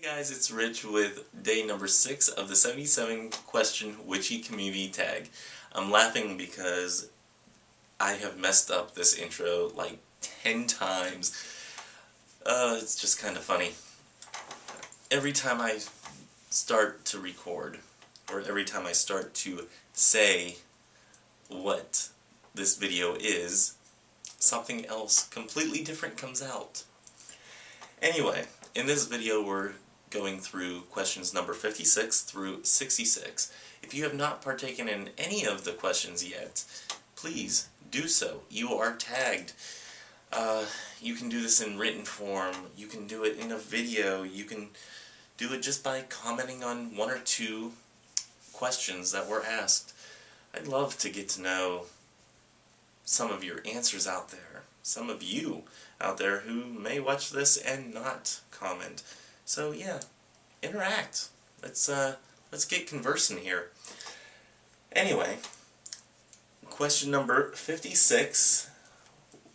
Guys, it's Rich with day number 6 of the 77 question Witchy community tag. I'm laughing because I have messed up this intro like 10 times. It's just kind of funny. Every time I start to record, or every time I start to say what this video is, something else completely different comes out. Anyway, in this video we're going through questions number 56 through 66. If you have not partaken in any of the questions yet, please do so. You are tagged. You can do this in written form, you can do it in a video, you can do it just by commenting on one or two questions that were asked. I'd love to get to know some of your answers out there, some of you out there who may watch this and not comment. So yeah, interact. Let's get conversing here. Anyway, question number 56.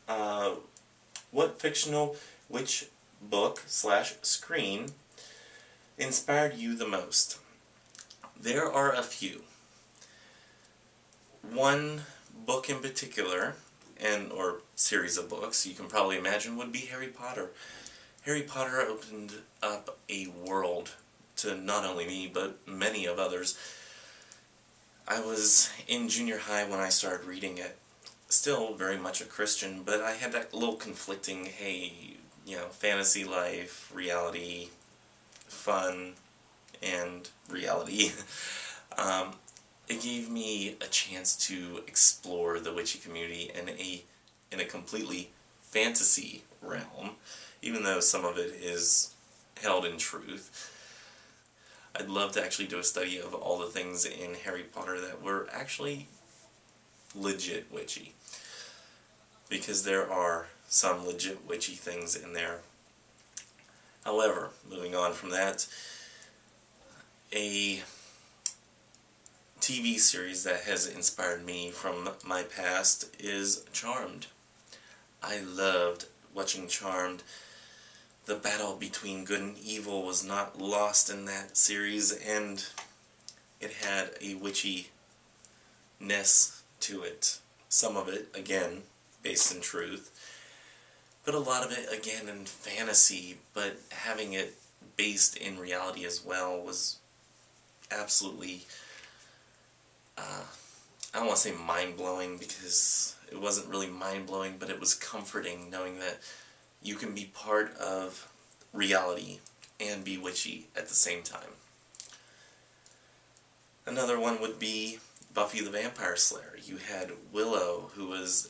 What fictional witch book / screen inspired you the most? There are a few. One book in particular, or series of books, you can probably imagine, would be Harry Potter. Harry Potter opened up a world to not only me, but many of others. I was in junior high when I started reading it. Still very much a Christian, but I had that little conflicting, hey, fantasy life, reality, fun, and reality. It gave me a chance to explore the witchy community in a completely fantasy realm, even though some of it is held in truth. I'd love to actually do a study of all the things in Harry Potter that were actually legit witchy, because there are some legit witchy things in there. However, moving on from that, a TV series that has inspired me from my past is Charmed. I loved watching Charmed. The battle between good and evil was not lost in that series, and it had a witchiness to it. Some of it, again, based in truth, but a lot of it, again, in fantasy, but having it based in reality as well was absolutely, I don't want to say mind-blowing, because it wasn't really mind-blowing, but it was comforting knowing that you can be part of reality and be witchy at the same time. Another one would be Buffy the Vampire Slayer. You had Willow, who was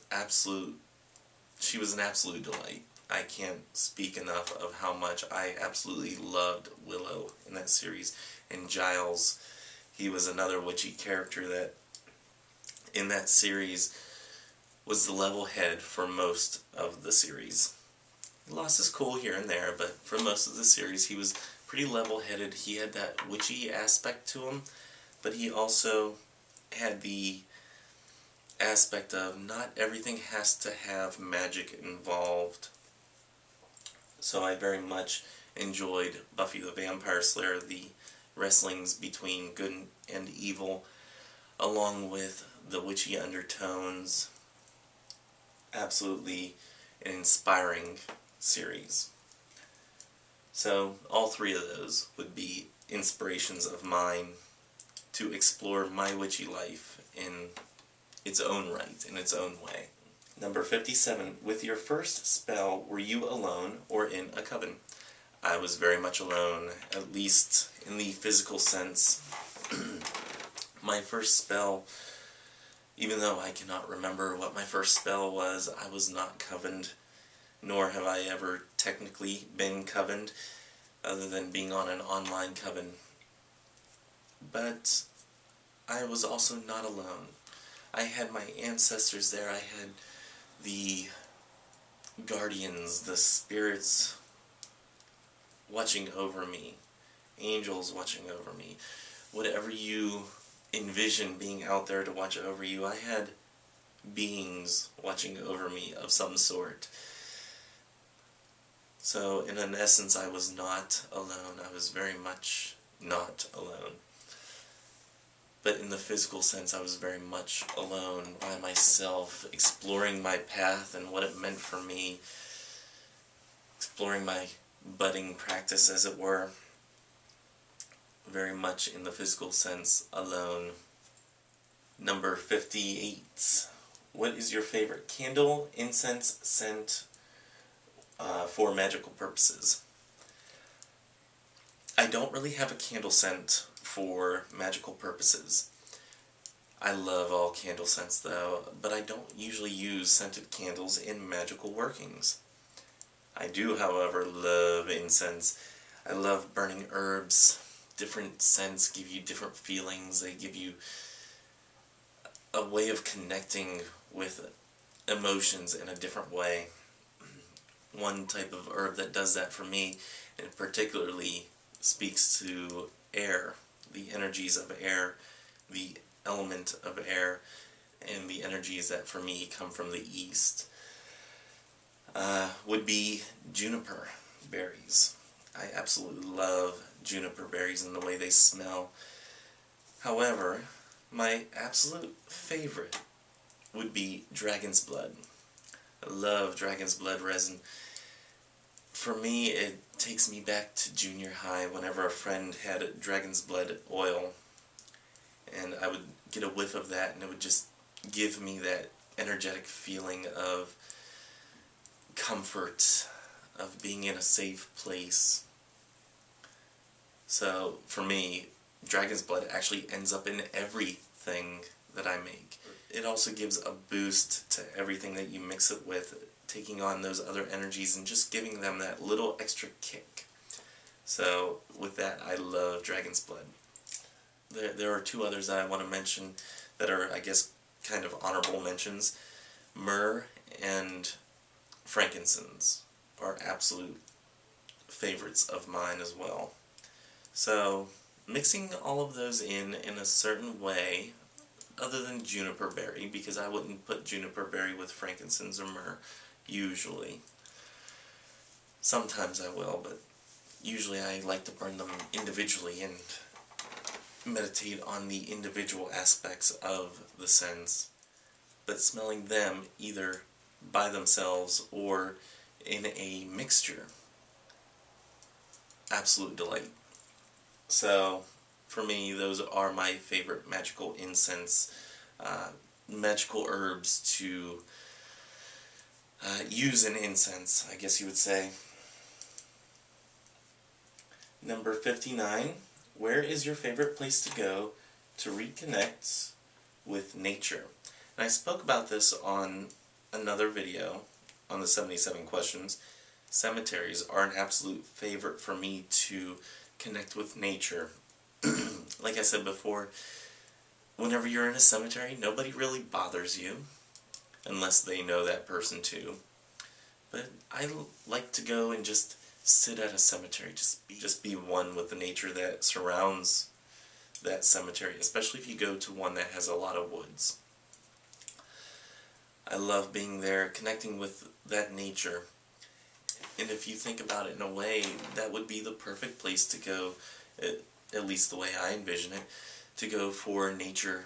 she was an absolute delight. I can't speak enough of how much I absolutely loved Willow in that series. And Giles, he was another witchy character that in that series was the level head for most of the series. He lost his cool here and there, but for most of the series he was pretty level-headed. He had that witchy aspect to him, but he also had the aspect of not everything has to have magic involved. So I very much enjoyed Buffy the Vampire Slayer, the wrestlings between good and evil, along with the witchy undertones. Absolutely an inspiring series. So all three of those would be inspirations of mine to explore my witchy life in its own right, in its own way. Number 57. With your first spell, were you alone or in a coven? I was very much alone, at least in the physical sense. My first spell, even though I cannot remember what my first spell was, I was not covened, nor have I ever technically been covened, other than being on an online coven. But I was also not alone. I had my ancestors there. I had the guardians, the spirits watching over me, angels watching over me. Whatever you envision being out there to watch over you, I had beings watching over me of some sort. So in an essence, I was not alone. I was very much not alone. But in the physical sense, I was very much alone by myself, exploring my path and what it meant for me, exploring my budding practice, as it were, very much in the physical sense, alone. Number 58. What is your favorite candle, incense, scent for magical purposes? I don't really have a candle scent for magical purposes. I love all candle scents though, but I don't usually use scented candles in magical workings. I do, however, love incense. I love burning herbs. Different scents give you different feelings. They give you a way of connecting with emotions in a different way. One type of herb that does that for me, and particularly speaks to air, the energies of air, the element of air, and the energies that for me come from the east, would be juniper berries. I absolutely love juniper berries and the way they smell. However, my absolute favorite would be dragon's blood. I love dragon's blood resin. For me, it takes me back to junior high whenever a friend had dragon's blood oil, and I would get a whiff of that and it would just give me that energetic feeling of comfort, of being in a safe place. So for me, dragon's blood actually ends up in everything that I make. It also gives a boost to everything that you mix it with, taking on those other energies and just giving them that little extra kick. So with that, I love dragon's blood. There are two others that I want to mention that are, I guess, kind of honorable mentions. Myrrh and frankincense are absolute favorites of mine as well. So mixing all of those in a certain way, other than juniper berry, because I wouldn't put juniper berry with frankincense or myrrh, usually. Sometimes I will, but usually I like to burn them individually and meditate on the individual aspects of the scents. But smelling them either by themselves or in a mixture, absolute delight. So for me, those are my favorite magical incense, magical herbs to use in incense, I guess you would say. Number 59, where is your favorite place to go to reconnect with nature? And I spoke about this on another video on the 77 questions. Cemeteries are an absolute favorite for me to connect with nature. Like I said before, whenever you're in a cemetery, nobody really bothers you, unless they know that person too. But I like to go and just sit at a cemetery, just be one with the nature that surrounds that cemetery, especially if you go to one that has a lot of woods. I love being there, connecting with that nature. And if you think about it in a way, that would be the perfect place to go, at least the way I envision it, to go for nature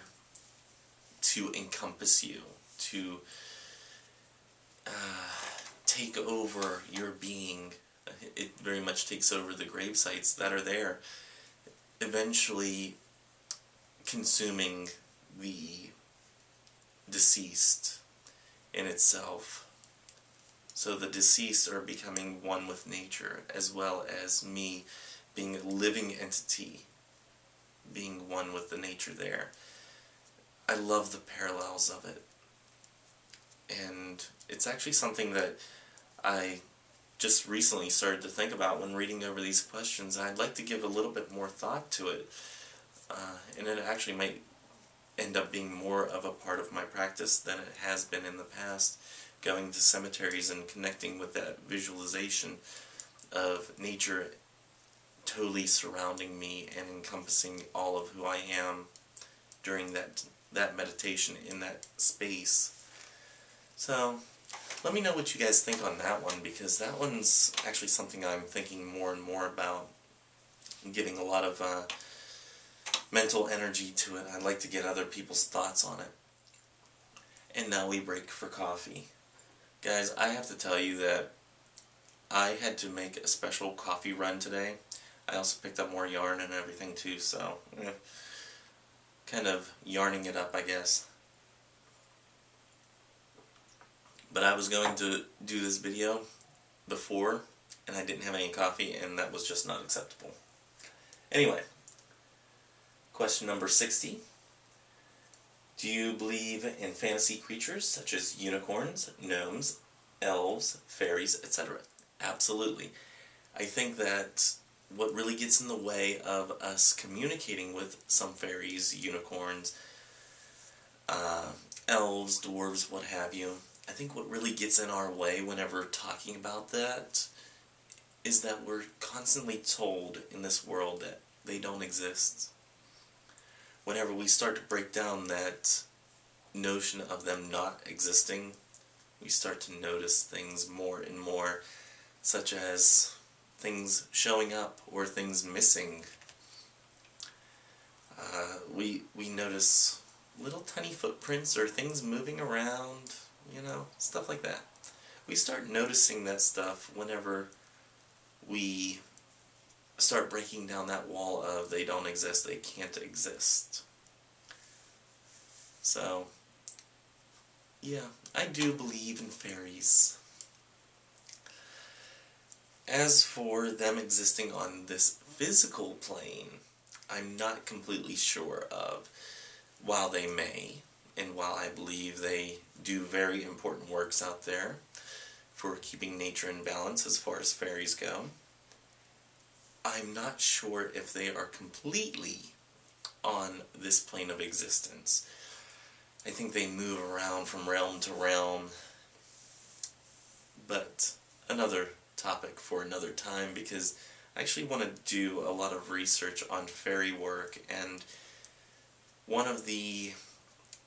to encompass you, to take over your being. It very much takes over the grave sites that are there, eventually consuming the deceased in itself. So the deceased are becoming one with nature, as well as me being a living entity, being one with the nature there. I love the parallels of it. And it's actually something that I just recently started to think about when reading over these questions. I'd like to give a little bit more thought to it. And it actually might end up being more of a part of my practice than it has been in the past, going to cemeteries and connecting with that visualization of nature totally surrounding me and encompassing all of who I am during that meditation in that space. So Let me know what you guys think on that one, because that one's actually something I'm thinking more and more about, and giving a lot of mental energy to it. I'd like to get other people's thoughts on it. And now we break for coffee. Guys, I have to tell you that I had to make a special coffee run today. I also picked up more yarn and everything too, so kind of yarning it up, I guess. But I was going to do this video before, and I didn't have any coffee, and that was just not acceptable. Anyway, question number 60. Do you believe in fantasy creatures such as unicorns, gnomes, elves, fairies, etc.? Absolutely. I think that what really gets in the way of us communicating with some fairies, unicorns, elves, dwarves, what have you, I think what really gets in our way whenever talking about that is that we're constantly told in this world that they don't exist. Whenever we start to break down that notion of them not existing, we start to notice things more and more, such as things showing up or things missing. We notice little tiny footprints or things moving around, you know, stuff like that. We start noticing that stuff whenever we start breaking down that wall of they don't exist, they can't exist. So, yeah, I do believe in fairies. As for them existing on this physical plane, I'm not completely sure of. While they may, and while I believe they do very important works out there for keeping nature in balance as far as fairies go, I'm not sure if they are completely on this plane of existence. I think they move around from realm to realm, but another topic for another time, because I actually want to do a lot of research on fairy work, and one of the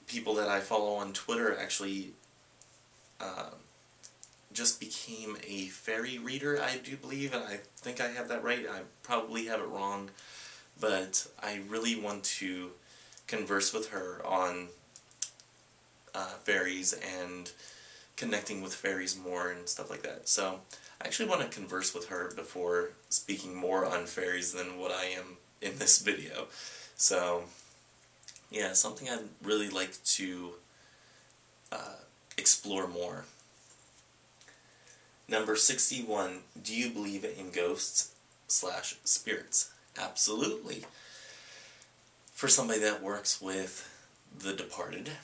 people that I follow on Twitter actually just became a fairy reader, I do believe, and I think I have that right. I probably have it wrong, but I really want to converse with her on fairies and connecting with fairies more and stuff like that. So I actually want to converse with her before speaking more on fairies than what I am in this video. So yeah, something I'd really like to explore more. Number 61, do you believe in ghosts/spirits? Absolutely. For somebody that works with the departed,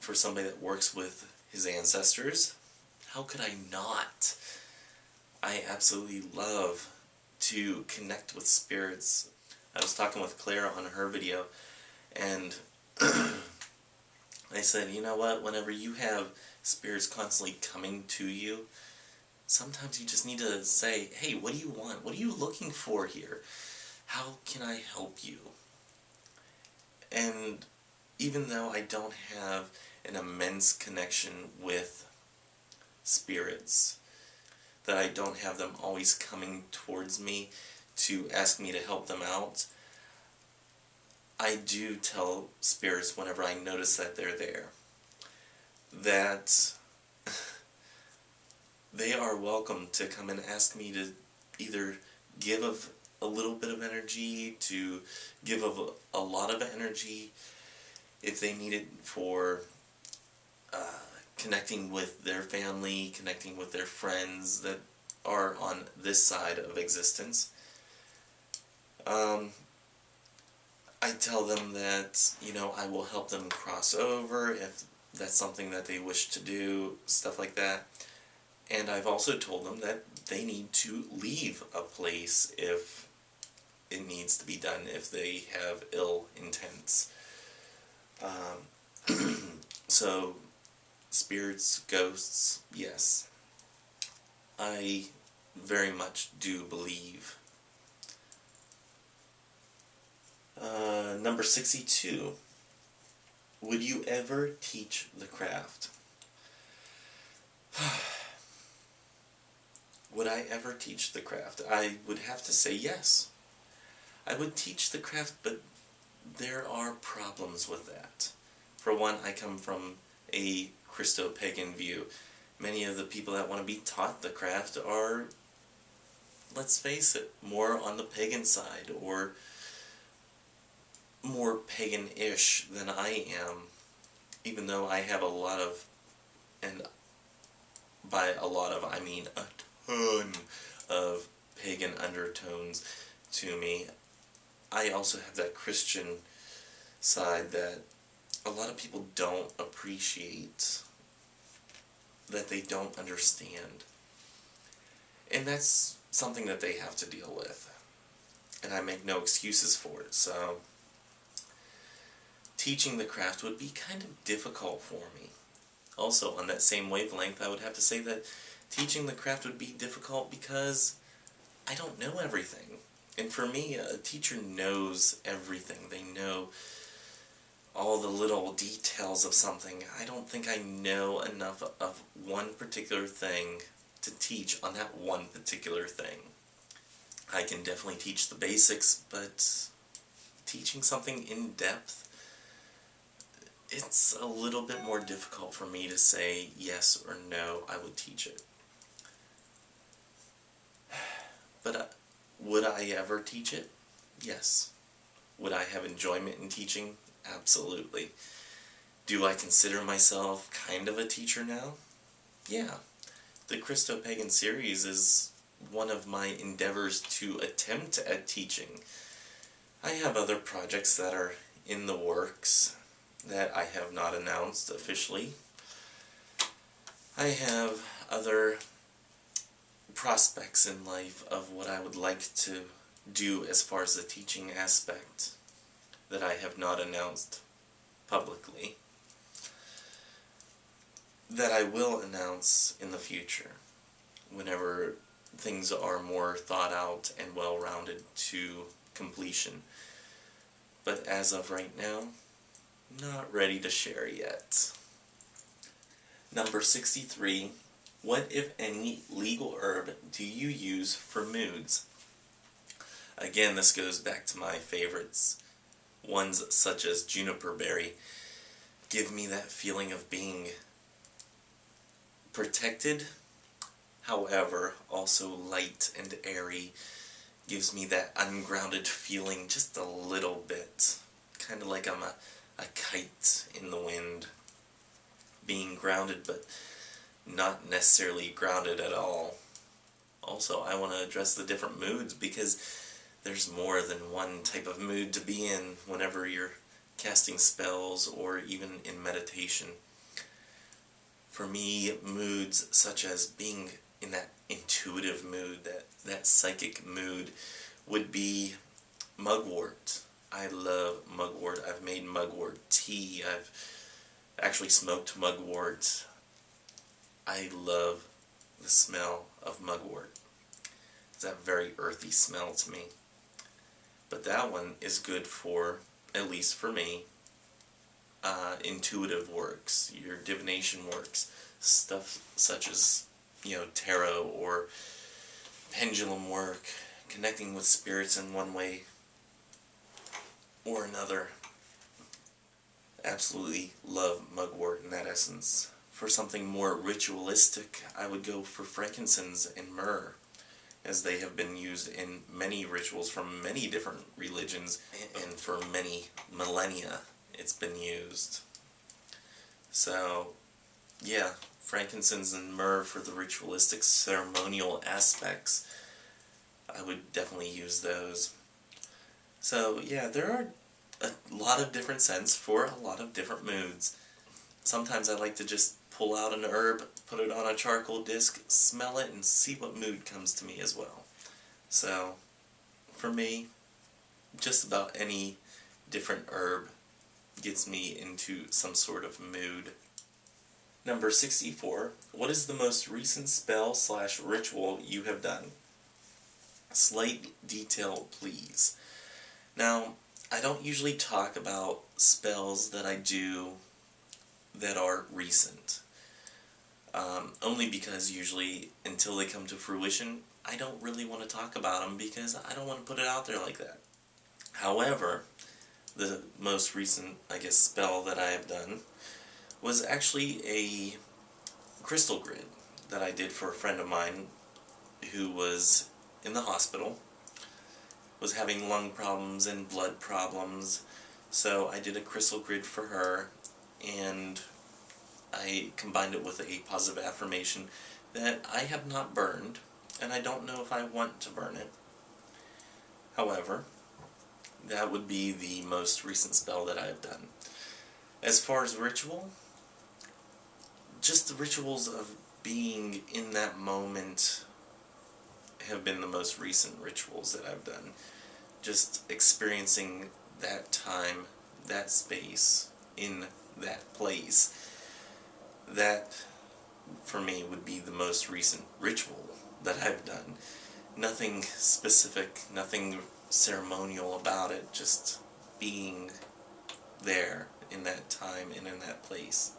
for somebody that works with his ancestors, how could I not? I absolutely love to connect with spirits. I was talking with Claire on her video, and I said, you know what, whenever you have spirits constantly coming to you, sometimes you just need to say, hey, what do you want? What are you looking for here? How can I help you? And even though I don't have an immense connection with spirits, that I don't have them always coming towards me to ask me to help them out, I do tell spirits whenever I notice that they're there, that they are welcome to come and ask me to either give of a little bit of energy, to give of a lot of energy, if they need it for connecting with their family, connecting with their friends that are on this side of existence. I tell them that, you know, I will help them cross over if that's something that they wish to do, stuff like that. And I've also told them that they need to leave a place if it needs to be done, if they have ill intents. So, spirits, ghosts, yes. I very much do believe. Number 62. Would you ever teach the craft? Would I ever teach the craft? I would have to say yes. I would teach the craft, but there are problems with that. For one, I come from a Christo-Pagan view. Many of the people that want to be taught the craft are, let's face it, more on the pagan side, or more pagan-ish than I am, even though I have a lot of, and by a lot of I mean a ton of pagan undertones to me. I also have that Christian side that a lot of people don't appreciate, that they don't understand. And that's something that they have to deal with. And I make no excuses for it, so teaching the craft would be kind of difficult for me. Also, on that same wavelength, I would have to say that teaching the craft would be difficult because I don't know everything. And for me, a teacher knows everything. They know all the little details of something. I don't think I know enough of one particular thing to teach on that one particular thing. I can definitely teach the basics, but teaching something in depth, it's a little bit more difficult for me to say yes or no, I would teach it. But would I ever teach it? Yes. Would I have enjoyment in teaching? Absolutely. Do I consider myself kind of a teacher now? Yeah. The Christo-Pagan series is one of my endeavors to attempt at teaching. I have other projects that are in the works that I have not announced officially. I have other prospects in life of what I would like to do as far as the teaching aspect that I have not announced publicly, that I will announce in the future whenever things are more thought out and well-rounded to completion. But as of right now, not ready to share yet. Number 63. What, if any, legal herb do you use for moods? Again, this goes back to my favorites. Ones such as juniper berry give me that feeling of being protected, however, also light and airy. Gives me that ungrounded feeling just a little bit. Kind of like I'm a kite in the wind. Being grounded, but not necessarily grounded at all. Also, I want to address the different moods because there's more than one type of mood to be in whenever you're casting spells or even in meditation. For me, moods such as being in that intuitive mood, that psychic mood, would be mugwort. I love mugwort. I've made mugwort tea. I've actually smoked mugwort. I love the smell of mugwort. It's that very earthy smell to me. But that one is good for, at least for me, intuitive works, your divination works, stuff such as, tarot or pendulum work, connecting with spirits in one way or another. Absolutely love mugwort in that essence. For something more ritualistic, I would go for frankincense and myrrh, as they have been used in many rituals from many different religions, and for many millennia it's been used. So, yeah, frankincense and myrrh for the ritualistic ceremonial aspects. I would definitely use those. So, yeah, there are a lot of different scents for a lot of different moods. Sometimes I like to just pull out an herb, put it on a charcoal disc, smell it, and see what mood comes to me as well. So, for me, just about any different herb gets me into some sort of mood. Number 64. What is the most recent spell/ritual you have done? Slight detail, please. Now, I don't usually talk about spells that I do that are recent. only because usually until they come to fruition, I don't really want to talk about them because I don't want to put it out there like that. However, the most recent, I guess, spell that I have done was actually a crystal grid that I did for a friend of mine who was in the hospital, was having lung problems and blood problems. So I did a crystal grid for her, and I combined it with a positive affirmation that I have not burned, and I don't know if I want to burn it. However, that would be the most recent spell that I have done. As far as ritual, just the rituals of being in that moment have been the most recent rituals that I've done. Just experiencing that time, that space, in that place. That, for me, would be the most recent ritual that I've done. Nothing specific, nothing ceremonial about it, just being there in that time and in that place.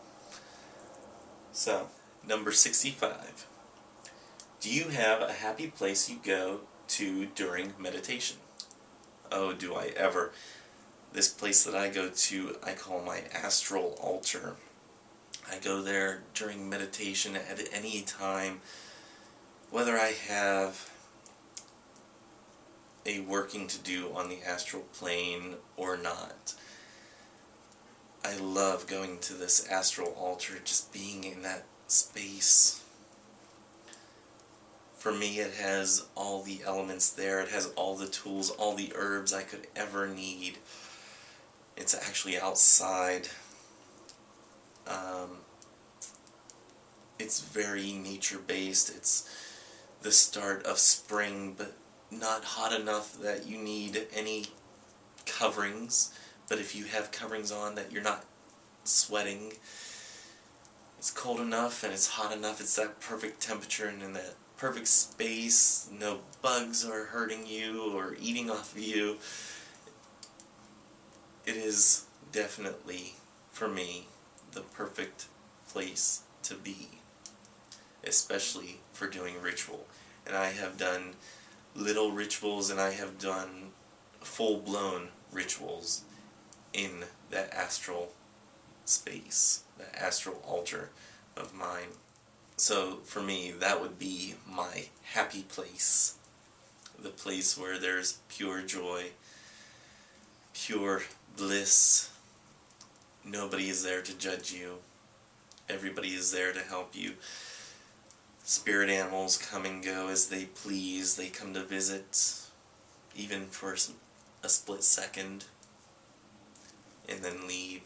So, number 65. Do you have a happy place you go to during meditation? Oh, do I ever. This place that I go to, I call my astral altar. I go there during meditation at any time, whether I have a working to do on the astral plane or not. I love going to this astral altar, just being in that space. For me, it has all the elements there. It has all the tools, all the herbs I could ever need. It's actually outside. It's very nature-based. It's the start of spring, but not hot enough that you need any coverings. But if you have coverings on, that you're not sweating. It's cold enough and it's hot enough. It's that perfect temperature and in that perfect space. No bugs are hurting you or eating off of you. It is definitely, for me, the perfect place to be, especially for doing ritual. And I have done little rituals and I have done full-blown rituals in that astral space, that astral altar of mine. So for me, that would be my happy place. The place where there's pure joy, pure bliss. Nobody is there to judge you. Everybody is there to help you. Spirit animals come and go as they please. They come to visit, even for a split second, and then leave.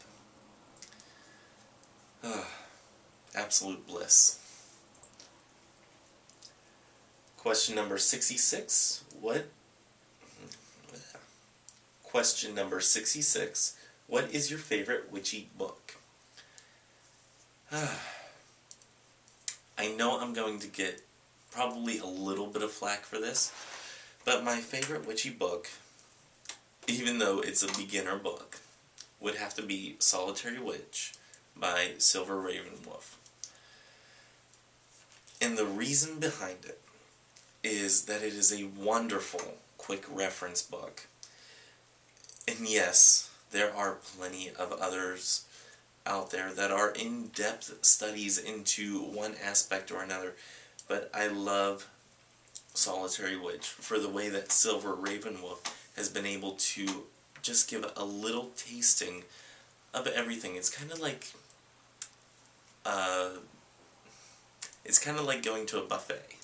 Absolute bliss. Question number 66. Question number 66. What is your favorite witchy book? I know I'm going to get probably a little bit of flack for this, but my favorite witchy book, even though it's a beginner book, would have to be Solitary Witch by Silver Ravenwolf. And the reason behind it is that it is a wonderful quick reference book. And yes, there are plenty of others out there that are in-depth studies into one aspect or another, but I love Solitary Witch for the way that Silver Ravenwolf has been able to just give a little tasting of everything. It's kind of like going to a buffet.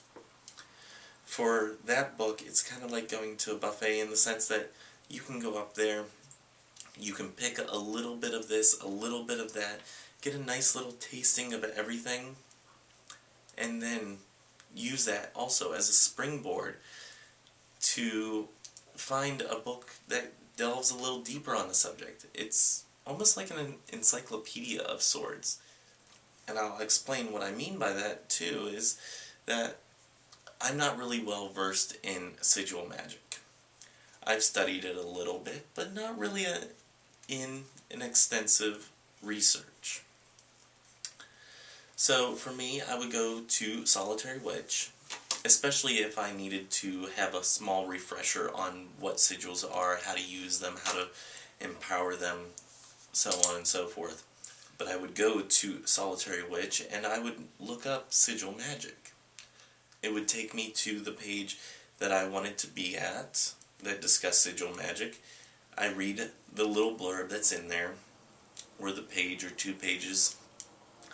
For that book, it's kind of like going to a buffet in the sense that you can go up there, you can pick a little bit of this, a little bit of that, get a nice little tasting of everything, and then use that also as a springboard to find a book that delves a little deeper on the subject. It's almost like an encyclopedia of sorts. And I'll explain what I mean by that too, is that I'm not really well versed in sigil magic. I've studied it a little bit, but not really in an extensive research. So for me, I would go to Solitary Witch, especially if I needed to have a small refresher on what sigils are, how to use them, how to empower them, so on and so forth. But I would go to Solitary Witch and I would look up sigil magic. It would take me to the page that I wanted to be at that discussed sigil magic. I read the little blurb that's in there, or the page or 2 pages,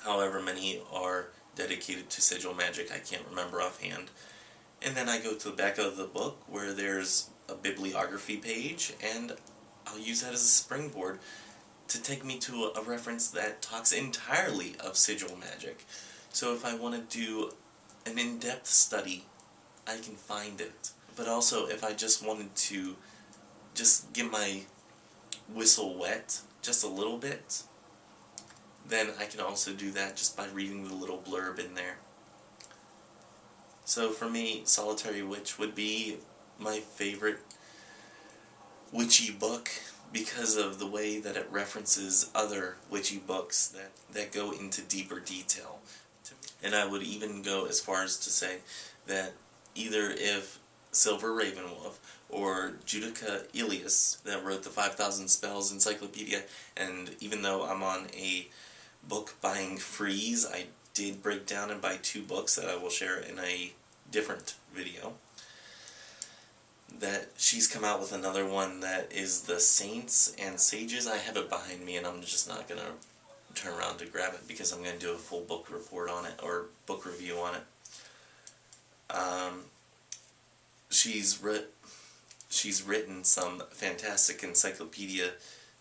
however many are dedicated to sigil magic, I can't remember offhand. And then I go to the back of the book where there's a bibliography page, and I'll use that as a springboard to take me to a reference that talks entirely of sigil magic. So if I want to do an in-depth study, I can find it. But also if I just wanted to just get my whistle wet just a little bit, then I can also do that just by reading the little blurb in there. So for me, Solitary Witch would be my favorite witchy book because of the way that it references other witchy books that go into deeper detail. And I would even go as far as to say that either if Silver Ravenwolf or Judica Ilias, that wrote the 5,000 Spells Encyclopedia, and even though I'm on a book buying freeze, I did break down and buy 2 books that I will share in a different video, that she's come out with another one that is the Saints and Sages. I have it behind me and I'm just not going to turn around to grab it because I'm going to do a full book report on it, or book review on it. She's written some fantastic encyclopedia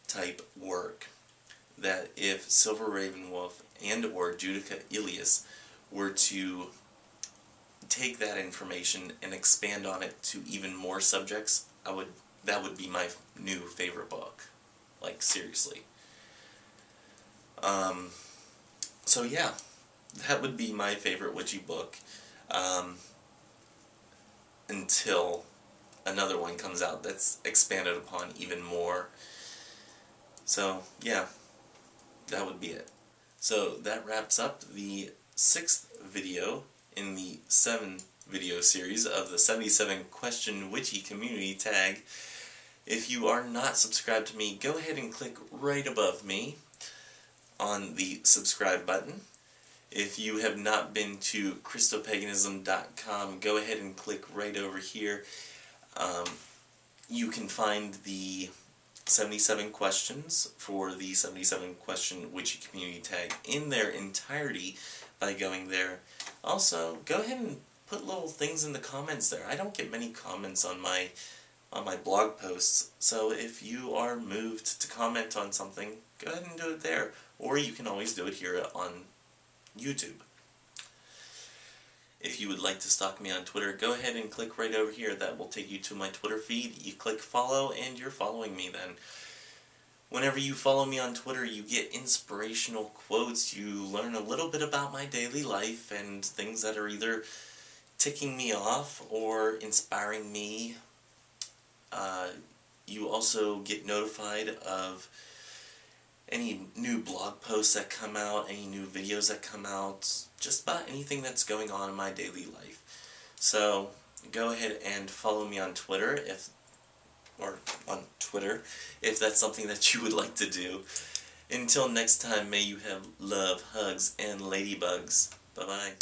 type work that if Silver Ravenwolf and or Judica Ilias were to take that information and expand on it to even more subjects, that would be my new favorite book. Like, seriously. So yeah, that would be my favorite witchy book, until another one comes out that's expanded upon even more. So yeah, that would be it. So that wraps up the 6th video in the 7 video series of the 77 question witchy community tag. If you are not subscribed to me, go ahead and click right above me on the subscribe button. If you have not been to Christo-Paganism.com, go ahead and click right over here. You can find the 77 questions for the 77 question witchy community tag in their entirety by going there. Also, go ahead and put little things in the comments there. I don't get many comments on my blog posts, so if you are moved to comment on something, go ahead and do it there. Or you can always do it here on YouTube. If you would like to stalk me on Twitter, go ahead and click right over here. That will take you to my Twitter feed. You click follow and you're following me then. Whenever you follow me on Twitter, you get inspirational quotes. You learn a little bit about my daily life and things that are either ticking me off or inspiring me. You also get notified of any new blog posts that come out, any new videos that come out, just about anything that's going on in my daily life. So go ahead and follow me on Twitter if that's something that you would like to do. Until next time, may you have love, hugs, and ladybugs. Bye-bye.